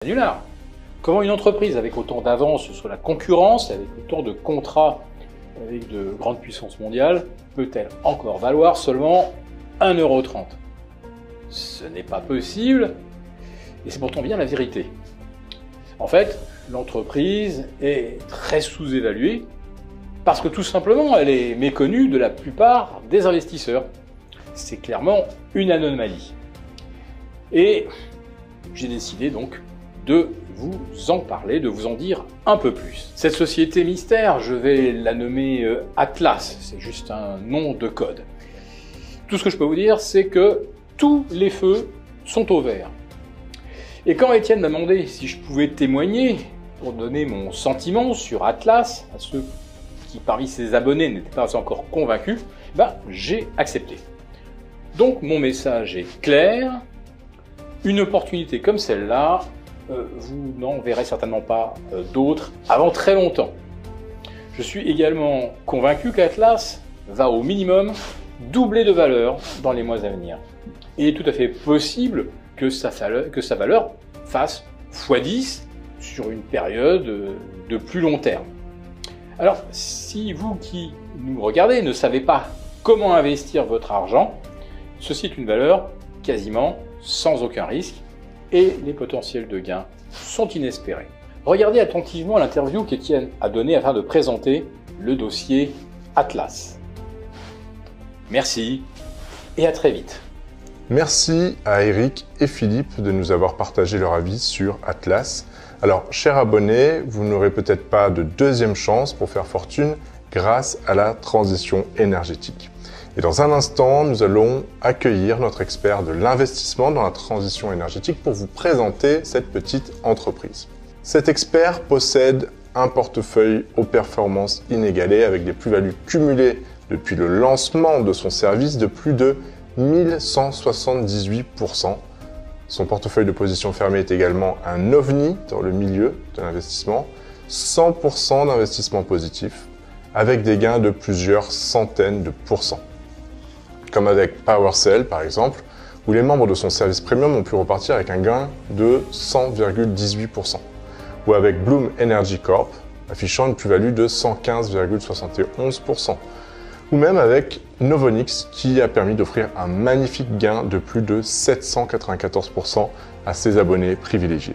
Canular. Comment une entreprise avec autant d'avance sur la concurrence, avec autant de contrats avec de grandes puissances mondiales, peut-elle encore valoir seulement 1,30 €? Ce n'est pas possible, et c'est pourtant bien la vérité. En fait, l'entreprise est très sous-évaluée parce que tout simplement elle est méconnue de la plupart des investisseurs. C'est clairement une anomalie. Et j'ai décidé donc de vous en parler, de vous en dire un peu plus. Cette société mystère, je vais la nommer Atlas, c'est juste un nom de code. Tout ce que je peux vous dire, c'est que tous les feux sont au vert. Et quand Étienne m'a demandé si je pouvais témoigner pour donner mon sentiment sur Atlas à ceux qui parmi ses abonnés n'étaient pas encore convaincus, j'ai accepté. Donc mon message est clair, une opportunité comme celle-là, vous n'en verrez certainement pas d'autres avant très longtemps. Je suis également convaincu qu'Atlas va au minimum doubler de valeur dans les mois à venir. Il est tout à fait possible que sa valeur fasse x10 sur une période de plus long terme. Alors, si vous qui nous regardez ne savez pas comment investir votre argent, ceci est une valeur quasiment sans aucun risque et les potentiels de gains sont inespérés. Regardez attentivement l'interview qu'Étienne a donnée afin de présenter le dossier Atlas. Merci et à très vite. Merci à Eric et Philippe de nous avoir partagé leur avis sur Atlas. Alors, chers abonnés, vous n'aurez peut-être pas de deuxième chance pour faire fortune grâce à la transition énergétique. Et dans un instant, nous allons accueillir notre expert de l'investissement dans la transition énergétique pour vous présenter cette petite entreprise. Cet expert possède un portefeuille aux performances inégalées avec des plus-values cumulées depuis le lancement de son service de plus de 1178%. Son portefeuille de position fermée est également un ovni dans le milieu de l'investissement, 100% d'investissement positif, avec des gains de plusieurs centaines de pourcents. Comme avec PowerCell par exemple, où les membres de son service premium ont pu repartir avec un gain de 100,18%, ou avec Bloom Energy Corp, affichant une plus-value de 115,71%, ou même avec Novonix, qui a permis d'offrir un magnifique gain de plus de 794% à ses abonnés privilégiés.